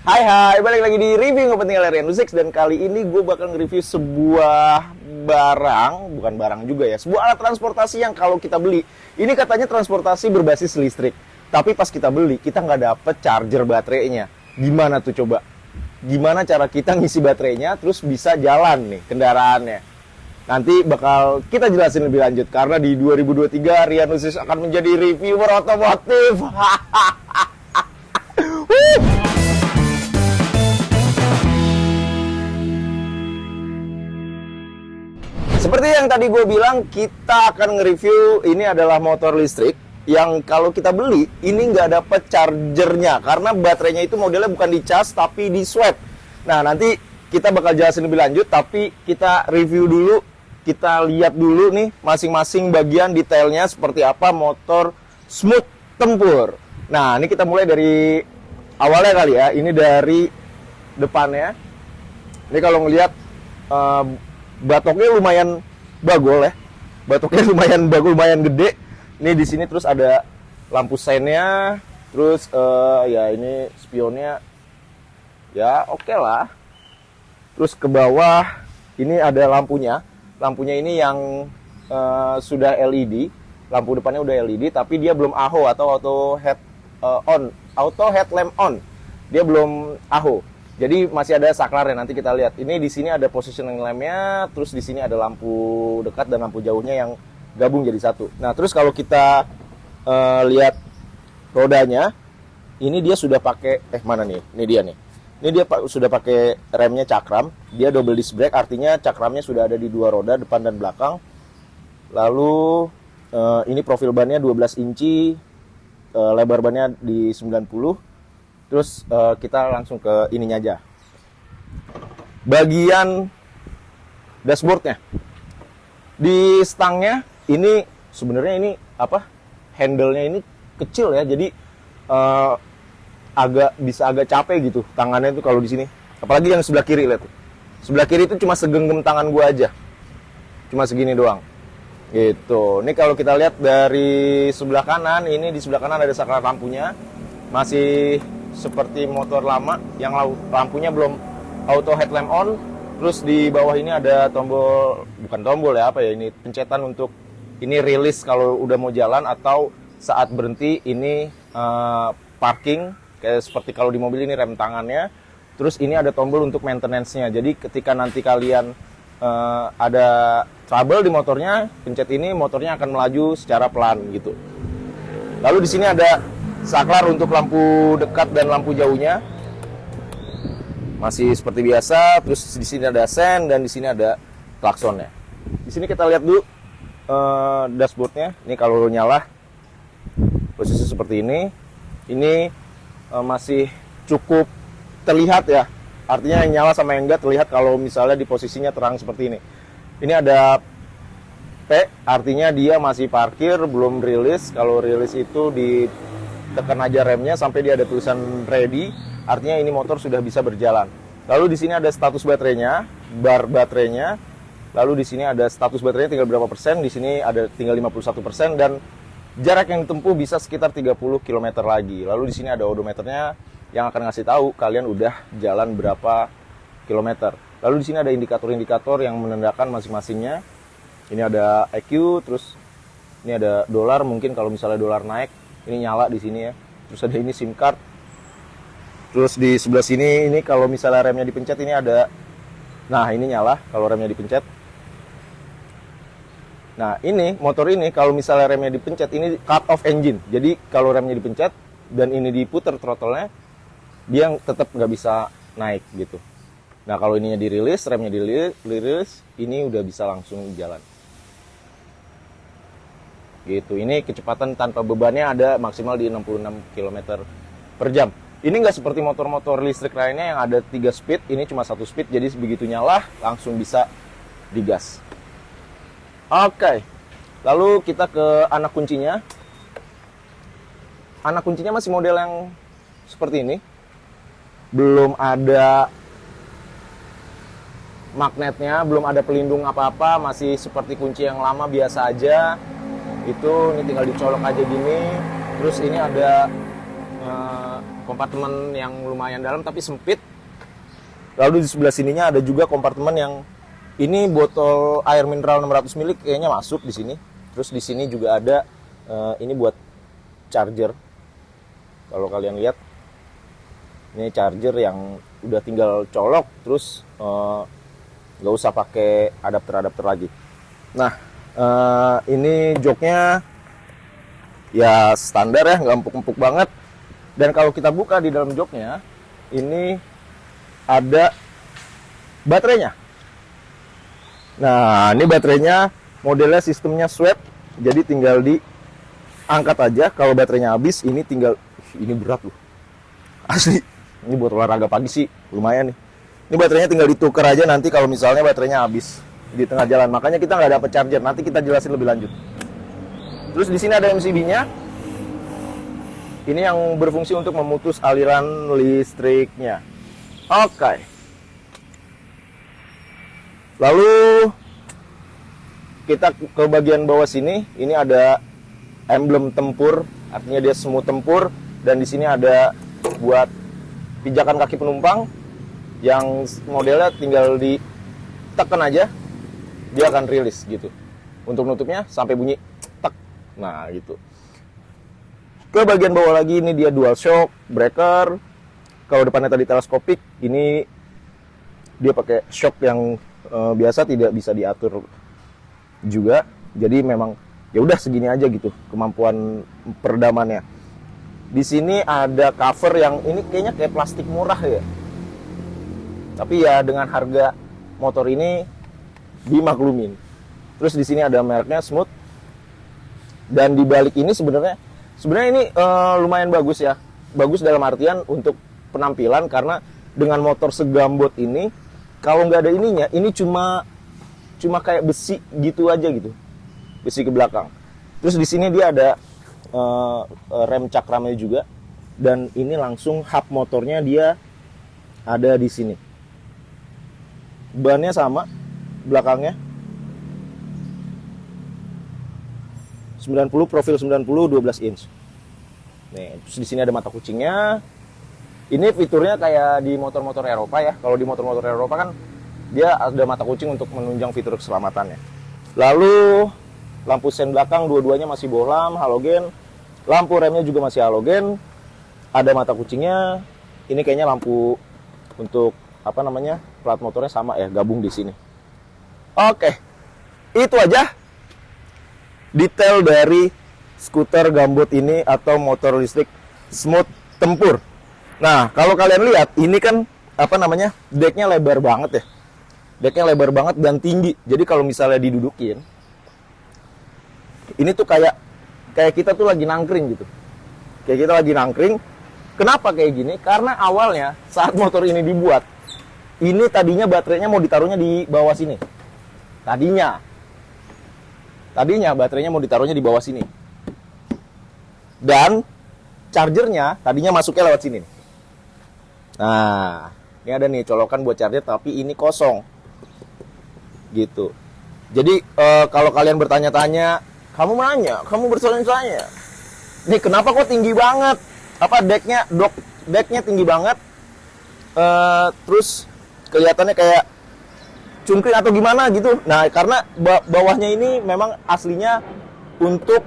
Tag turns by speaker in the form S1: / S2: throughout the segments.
S1: Hai, balik lagi di review kepentingan Rian 6 dan kali ini gue bakal nge-review sebuah barang, bukan barang juga ya, sebuah alat transportasi yang kalau kita beli, ini katanya transportasi berbasis listrik, tapi pas kita beli, kita nggak dapet charger baterainya. Gimana tuh coba? Gimana cara kita ngisi baterainya, terus bisa jalan nih kendaraannya? Nanti bakal kita jelasin lebih lanjut, karena di 2023 Rian Usis akan menjadi reviewer otomotif. Seperti yang tadi gue bilang, kita akan nge-review ini adalah motor listrik yang kalau kita beli, ini nggak dapet chargernya karena baterainya itu modelnya bukan di cas tapi di swap. Nah, nanti kita bakal jelasin lebih lanjut, tapi kita review dulu, kita lihat dulu nih masing-masing bagian detailnya seperti apa motor Smooth Tempur. Nah, ini kita mulai dari awalnya kali ya, ini dari depannya. Ini kalau ngelihat batoknya lumayan bagol ya. Batoknya lumayan bagol, lumayan gede. Ini di sini terus ada lampu seinnya, terus ya ini spionnya ya oke lah. Terus ke bawah ini ada lampunya. Lampunya ini yang sudah LED. Lampu depannya udah LED tapi dia belum AHO atau auto headlamp on. Dia belum AHO. Jadi masih ada saklarnya, nanti kita lihat. Ini di sini ada positioning lampnya, terus di sini ada lampu dekat dan lampu jauhnya yang gabung jadi satu. Nah, terus kalau kita lihat rodanya, ini dia sudah pakai mana nih? Ini dia nih. Ini dia sudah pakai remnya cakram. Dia double disc brake, artinya cakramnya sudah ada di dua roda, depan dan belakang. Lalu ini profil bannya 12 inci, lebar bannya di 90. Terus kita langsung ke ininya aja. Bagian dashboardnya. Di stangnya ini sebenarnya ini handle-nya ini kecil ya. Jadi bisa agak capek gitu tangannya itu kalau di sini. Apalagi yang sebelah kiri, lihat tuh. Sebelah kiri itu cuma segenggam tangan gua aja. Cuma segini doang. Gitu. Ini kalau kita lihat dari sebelah kanan, ini di sebelah kanan ada saklar lampunya. Masih seperti motor lama yang lampunya belum auto headlamp on. Terus di bawah ini ada tombol, bukan tombol ya, ini pencetan untuk ini rilis kalau udah mau jalan atau saat berhenti. Ini parking kayak seperti kalau di mobil, ini rem tangannya. Terus ini ada tombol untuk maintenance-nya. Jadi ketika nanti kalian ada trouble di motornya, pencet ini, motornya akan melaju secara pelan gitu. Lalu di sini ada saklar untuk lampu dekat dan lampu jauhnya. Masih seperti biasa. Terus di sini ada sen dan di sini ada klaksonnya. Di sini kita lihat dulu dashboardnya. Ini kalau nyala posisi seperti ini. Ini masih cukup terlihat ya. Artinya yang nyala sama yang enggak terlihat kalau misalnya di posisinya terang seperti ini. Ini ada P, artinya dia masih parkir, belum rilis. Kalau rilis itu ditekan aja remnya sampai dia ada tulisan ready, artinya ini motor sudah bisa berjalan. Lalu di sini ada status baterainya, bar baterainya. Lalu di sini ada status baterainya tinggal berapa persen, di sini ada tinggal 51% dan jarak yang ditempuh bisa sekitar 30 km lagi. Lalu di sini ada odometernya yang akan ngasih tahu kalian udah jalan berapa kilometer. Lalu di sini ada indikator-indikator yang menandakan masing-masingnya. Ini ada EQ, terus ini ada dolar, mungkin kalau misalnya dolar naik ini nyala di sini ya. Terus ada ini SIM card. Terus di sebelah sini ini kalau misalnya remnya dipencet ini ada. Nah, ini nyala kalau remnya dipencet. Nah, ini motor ini kalau misalnya remnya dipencet ini cut off engine. Jadi kalau remnya dipencet dan ini diputer throttle-nya, dia tetap nggak bisa naik gitu. Nah, kalau ininya dirilis, remnya dirilis, ini udah bisa langsung jalan. Gitu. Ini kecepatan tanpa bebannya ada maksimal di 66 km per jam. Ini nggak seperti motor-motor listrik lainnya yang ada 3 speed, ini cuma 1 speed, jadi begitu nyala langsung bisa digas. Oke. Lalu kita ke anak kuncinya. Anak kuncinya masih model yang seperti ini. Belum ada magnetnya, belum ada pelindung apa-apa, masih seperti kunci yang lama biasa aja. Ini tinggal dicolok aja gini. Terus ini ada kompartemen yang lumayan dalam tapi sempit. Lalu di sebelah sininya ada juga kompartemen yang ini botol air mineral 600 ml kayaknya masuk di sini. Terus di sini juga ada ini buat charger. Kalau kalian lihat, ini charger yang udah tinggal colok, terus nggak usah pakai adapter lagi. Nah, ini joknya ya standar ya, nggak empuk-empuk banget. Dan kalau kita buka di dalam joknya, ini ada baterainya. Nah, ini baterainya modelnya sistemnya swap, jadi tinggal diangkat aja. Kalau baterainya habis, ini tinggal, ini berat loh, asli. Ini buat olahraga pagi sih lumayan nih. Ini baterainya tinggal ditukar aja nanti kalau misalnya baterainya habis di tengah jalan. Makanya kita nggak dapat charger. Nanti kita jelasin lebih lanjut. Terus di sini ada MCB-nya. Ini yang berfungsi untuk memutus aliran listriknya. Oke. Lalu kita ke bagian bawah sini. Ini ada emblem tempur, artinya dia semut tempur. Dan di sini ada buat pijakan kaki penumpang yang modelnya tinggal ditekan aja, dia akan rilis gitu. Untuk nutupnya sampai bunyi tek. Nah, gitu. Ke bagian bawah lagi ini dia dual shock breaker. Kalau depannya tadi teleskopik, ini dia pakai shock yang biasa, tidak bisa diatur juga. Jadi memang ya udah segini aja gitu kemampuan peredamannya. Di sini ada cover yang ini kayaknya kayak plastik murah ya. Tapi ya dengan harga motor ini dimaklumin. Terus di sini ada mereknya Smooth. Dan di balik ini sebenarnya ini lumayan bagus ya. Bagus dalam artian untuk penampilan, karena dengan motor segambot ini kalau nggak ada ininya, ini cuma kayak besi gitu aja gitu. Besi ke belakang. Terus di sini dia ada rem cakramnya juga, dan ini langsung hub motornya dia ada di sini. Bannya sama belakangnya 90, profil 90, 12 inch. Nih, terus di sini ada mata kucingnya. Ini fiturnya kayak di motor-motor Eropa ya. Kalau di motor-motor Eropa kan dia ada mata kucing untuk menunjang fitur keselamatannya. Lalu lampu sen belakang dua-duanya masih bohlam, halogen. Lampu remnya juga masih halogen. Ada mata kucingnya. Ini kayaknya lampu untuk apa namanya? Plat motornya sama ya, gabung di sini. Oke. Itu aja detail dari skuter gambut ini atau motor listrik Smooth tempur. Nah, kalau kalian lihat, ini kan apa namanya? Decknya lebar banget ya. Decknya lebar banget dan tinggi. Jadi kalau misalnya didudukin, ini tuh kayak kita tuh lagi nangkring gitu. Kayak kita lagi nangkring. Kenapa kayak gini? Karena awalnya saat motor ini dibuat, ini tadinya baterainya mau ditaruhnya di bawah sini. Tadinya baterainya mau ditaruhnya di bawah sini. Dan chargernya tadinya masuknya lewat sini. Nah, ini ada nih colokan buat charger tapi ini kosong. Gitu. Jadi kalau kalian bertanya-tanya, kamu bertanya-tanya, ini kenapa kok tinggi banget? Apa decknya tinggi banget? Terus kelihatannya kayak cungkring atau gimana gitu. Nah, karena bawahnya ini memang aslinya untuk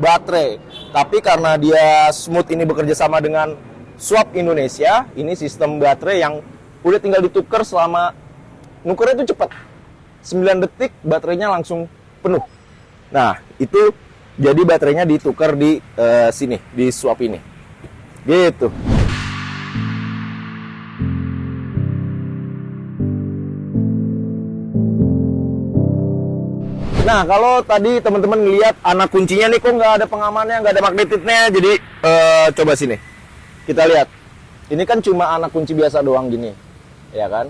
S1: baterai. Tapi karena dia Smooth ini bekerja sama dengan Swap Indonesia, ini sistem baterai yang udah tinggal ditukar selama nukernya itu cepat. 9 detik baterainya langsung penuh. Nah, itu jadi baterainya ditukar di sini, di Swap ini. Gitu. Nah, kalau tadi teman-teman ngelihat anak kuncinya nih kok nggak ada pengamannya, nggak ada magnetitnya, jadi coba sini. Kita lihat. Ini kan cuma anak kunci biasa doang gini, ya kan?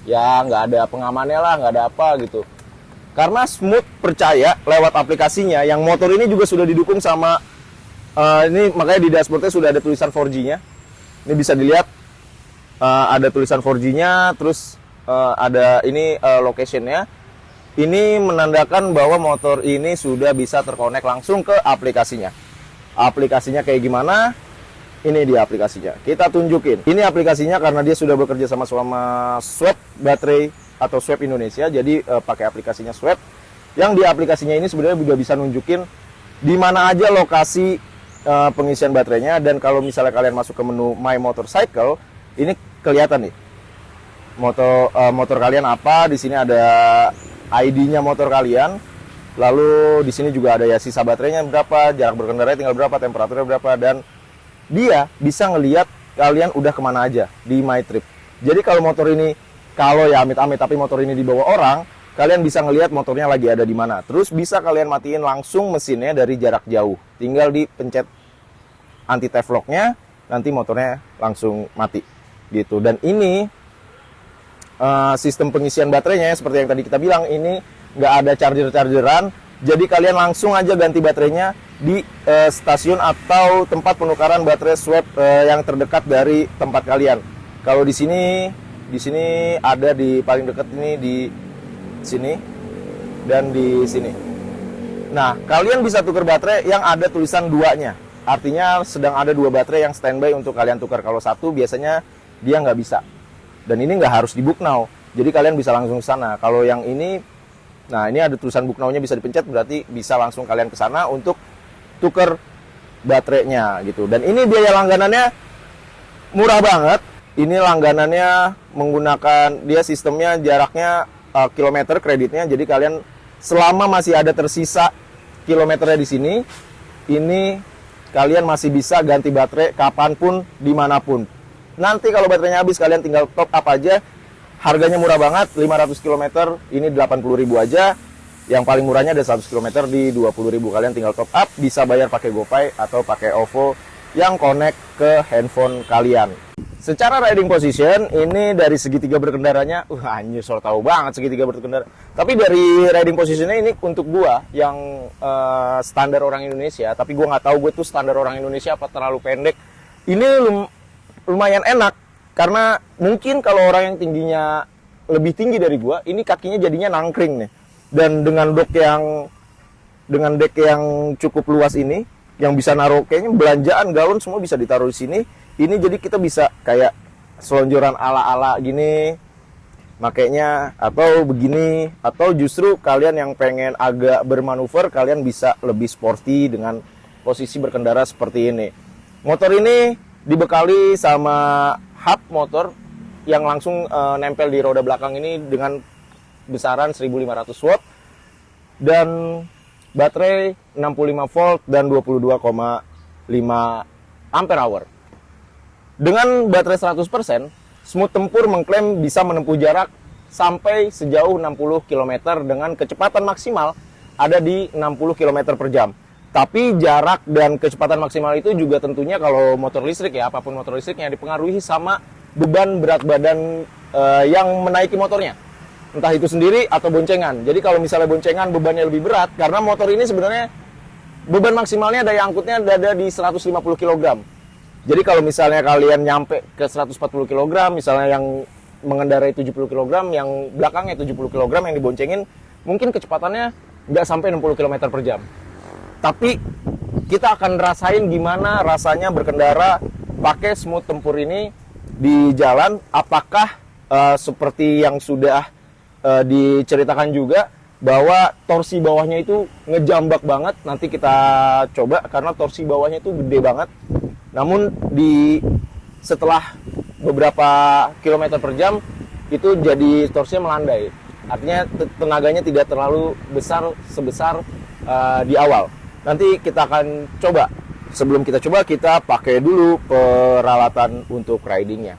S1: Ya nggak ada pengamannya lah, nggak ada apa gitu. Karena Smooth percaya lewat aplikasinya, yang motor ini juga sudah didukung sama ini, makanya di dashboardnya sudah ada tulisan 4G-nya. Ini bisa dilihat ada tulisan 4G-nya, terus ada ini location-nya. Ini menandakan bahwa motor ini sudah bisa terkonek langsung ke aplikasinya. Aplikasinya kayak gimana? Ini dia aplikasinya. Kita tunjukin. Ini aplikasinya karena dia sudah bekerja sama Swap Baterai atau Swap Indonesia. Jadi pakai aplikasinya Swap. Yang di aplikasinya ini sebenarnya juga bisa nunjukin di mana aja lokasi pengisian baterainya. Dan kalau misalnya kalian masuk ke menu My Motorcycle, ini kelihatan nih motor kalian apa. Di sini ada ID-nya motor kalian. Lalu di sini juga ada ya sisa baterainya berapa, jarak berkendara tinggal berapa, temperaturnya berapa, dan dia bisa ngelihat kalian udah kemana aja di My Trip. Jadi kalau motor ini, kalau ya amit-amit tapi motor ini dibawa orang, kalian bisa ngelihat motornya lagi ada di mana. Terus bisa kalian matiin langsung mesinnya dari jarak jauh. Tinggal dipencet anti theft lock-nya, nanti motornya langsung mati gitu. Dan ini sistem pengisian baterainya seperti yang tadi kita bilang, ini nggak ada chargeran. Jadi kalian langsung aja ganti baterainya di stasiun atau tempat penukaran baterai Swap yang terdekat dari tempat kalian. Kalau di sini ada di paling dekat ini di sini dan di sini. Nah, kalian bisa tukar baterai yang ada tulisan 2-nya. Artinya sedang ada 2 baterai yang standby untuk kalian tukar. Kalau satu biasanya dia nggak bisa. Dan ini nggak harus di book now. Jadi kalian bisa langsung ke sana. Kalau yang ini, nah ini ada tulisan book now-nya bisa dipencet, berarti bisa langsung kalian ke sana untuk tuker baterainya gitu. Dan ini biaya langganannya murah banget. Ini langganannya menggunakan dia sistemnya jaraknya kilometer kreditnya. Jadi kalian selama masih ada tersisa kilometernya di sini, ini kalian masih bisa ganti baterai kapanpun dimanapun. Nanti kalau baterainya habis kalian tinggal top up aja. Harganya murah banget, 500 km ini 80.000 aja. Yang paling murahnya ada 100 km di 20.000. Kalian tinggal top up, bisa bayar pakai GoPay atau pakai OVO yang connect ke handphone kalian. Secara riding position, ini dari segitiga berkendaranya, anjir, so tahu banget segitiga berkendara. Tapi dari riding positionnya ini untuk gua yang standar orang Indonesia, tapi gua nggak tahu gue tuh standar orang Indonesia apa terlalu pendek. Ini lumayan enak, karena mungkin kalau orang yang tingginya lebih tinggi dari gua, ini kakinya jadinya nangkring nih. Dan dengan deck yang cukup luas ini, yang bisa naruh kayaknya belanjaan, galon semua bisa ditaruh di sini. Ini jadi kita bisa kayak selonjoran ala-ala gini makainya, atau begini, atau justru kalian yang pengen agak bermanuver, kalian bisa lebih sporty dengan posisi berkendara seperti ini. Motor ini dibekali sama hub motor yang langsung nempel di roda belakang ini dengan besaran 1500 watt dan baterai 65 volt dan 22,5 ampere hour. Dengan baterai 100%, Smooth Tempur mengklaim bisa menempuh jarak sampai sejauh 60 km dengan kecepatan maksimal ada di 60 km per jam. Tapi jarak dan kecepatan maksimal itu juga tentunya kalau motor listrik ya, apapun motor listriknya dipengaruhi sama beban berat badan yang menaiki motornya. Entah itu sendiri atau boncengan. Jadi kalau misalnya boncengan bebannya lebih berat, karena motor ini sebenarnya beban maksimalnya daya angkutnya ada di 150 kg. Jadi kalau misalnya kalian nyampe ke 140 kg, misalnya yang mengendarai 70 kg, yang belakangnya 70 kg yang diboncengin, mungkin kecepatannya nggak sampai 60 km per jam. Tapi kita akan rasain gimana rasanya berkendara pakai Smooth Tempur ini di jalan. Apakah seperti yang sudah diceritakan juga bahwa torsi bawahnya itu ngejambak banget. Nanti kita coba karena torsi bawahnya itu gede banget. Namun setelah beberapa kilometer per jam itu jadi torsinya melandai. Artinya tenaganya tidak terlalu besar sebesar di awal. Nanti kita akan coba. Sebelum kita coba, kita pakai dulu peralatan untuk ridingnya.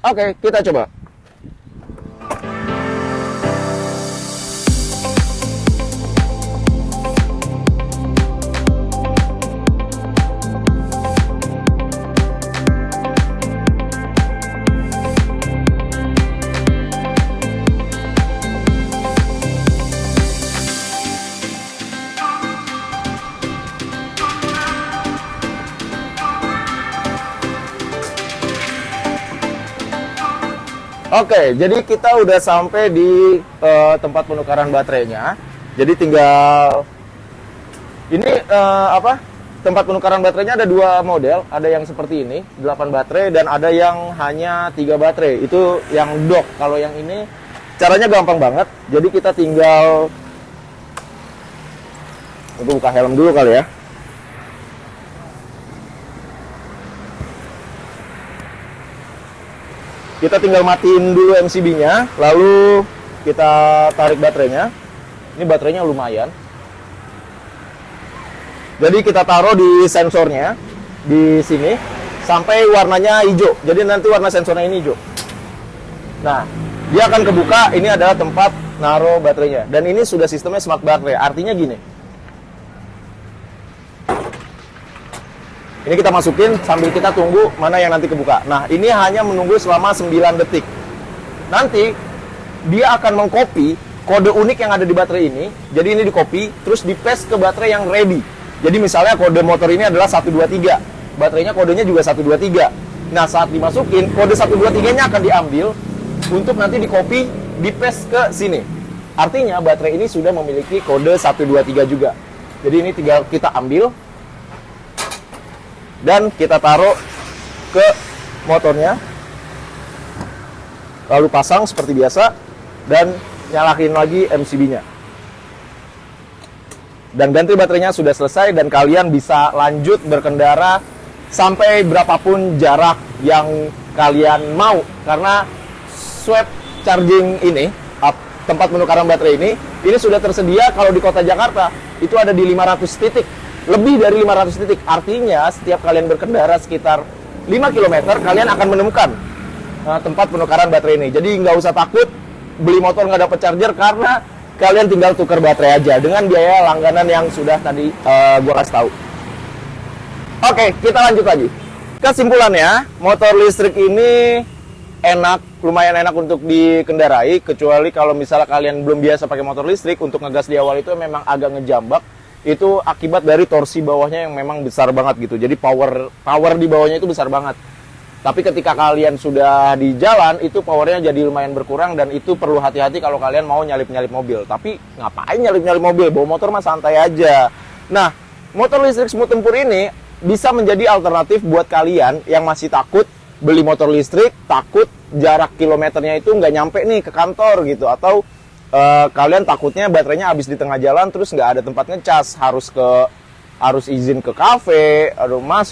S1: Oke, kita coba. Oke, jadi kita udah sampai di tempat penukaran baterainya. Jadi tinggal ini tempat penukaran baterainya ada dua model, ada yang seperti ini 8 baterai dan ada yang hanya 3 baterai. Itu yang dock. Kalau yang ini caranya gampang banget. Jadi kita tinggal buka helm dulu kali ya. Kita tinggal matiin dulu MCB-nya, lalu kita tarik baterainya. Ini baterainya lumayan. Jadi kita taruh di sensornya di sini sampai warnanya hijau. Jadi nanti warna sensornya ini hijau. Nah, dia akan kebuka. Ini adalah tempat naruh baterainya. Dan ini sudah sistemnya smart baterai. Artinya gini. Ini kita masukin sambil kita tunggu mana yang nanti kebuka. Nah, ini hanya menunggu selama 9 detik. Nanti dia akan mengcopy kode unik yang ada di baterai ini. Jadi ini di copy, terus di paste ke baterai yang ready. Jadi misalnya kode motor ini adalah 123. Baterainya kodenya juga 123. Nah, saat dimasukin, kode 123-nya akan diambil untuk nanti di copy, di paste ke sini. Artinya baterai ini sudah memiliki kode 123 juga. Jadi ini tinggal kita ambil dan kita taruh ke motornya, lalu pasang seperti biasa dan nyalakin lagi MCB-nya. Dan ganti baterainya sudah selesai dan kalian bisa lanjut berkendara sampai berapapun jarak yang kalian mau. Karena swap charging ini, tempat penukaran baterai ini sudah tersedia kalau di kota Jakarta itu ada di 500 titik. Lebih dari 500 titik, artinya setiap kalian berkendara sekitar 5 km, kalian akan menemukan tempat penukaran baterai ini. Jadi nggak usah takut beli motor nggak dapat charger, karena kalian tinggal tukar baterai aja dengan biaya langganan yang sudah tadi gue kasih tahu. Oke, kita lanjut lagi. Kesimpulannya, motor listrik ini enak, lumayan enak untuk dikendarai, kecuali kalau misalnya kalian belum biasa pakai motor listrik, untuk ngegas di awal itu memang agak ngejambak. Itu akibat dari torsi bawahnya yang memang besar banget gitu. Jadi power di bawahnya itu besar banget. Tapi ketika kalian sudah di jalan, itu powernya jadi lumayan berkurang, dan itu perlu hati-hati kalau kalian mau nyalip-nyalip mobil. Tapi ngapain nyalip-nyalip mobil? Bawa motor mah santai aja. Nah, motor listrik Smooth Tempur ini bisa menjadi alternatif buat kalian yang masih takut beli motor listrik, takut jarak kilometernya itu nggak nyampe nih ke kantor gitu, atau kalian takutnya baterainya habis di tengah jalan terus nggak ada tempat ngecas, harus izin ke kafe,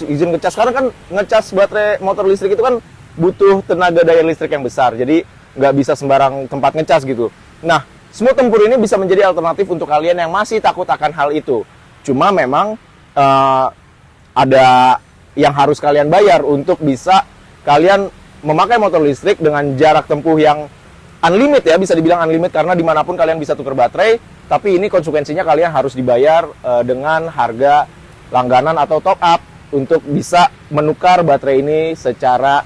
S1: izin ngecas. Karena kan ngecas baterai motor listrik itu kan butuh tenaga daya listrik yang besar, jadi nggak bisa sembarang tempat ngecas gitu. Nah, Smooth Tempur ini bisa menjadi alternatif untuk kalian yang masih takut akan hal itu. Cuma memang ada yang harus kalian bayar untuk bisa kalian memakai motor listrik dengan jarak tempuh yang unlimited ya, bisa dibilang unlimited, karena dimanapun kalian bisa tukar baterai. Tapi ini konsekuensinya kalian harus dibayar dengan harga langganan atau top up untuk bisa menukar baterai ini secara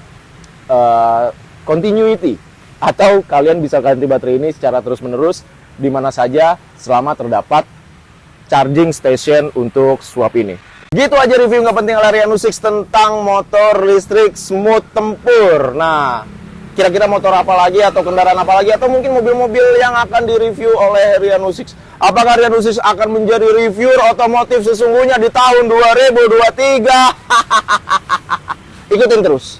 S1: continuity, atau kalian bisa ganti baterai ini secara terus menerus di mana saja selama terdapat charging station untuk swap ini. Gitu aja review nggak penting ala Rianu 6 tentang motor listrik Smooth Tempur. Nah, kira-kira motor apa lagi atau kendaraan apa lagi, atau mungkin mobil-mobil yang akan direview oleh Rianu 6? Apakah Rianu 6 akan menjadi reviewer otomotif sesungguhnya di tahun 2023? Ikutin terus.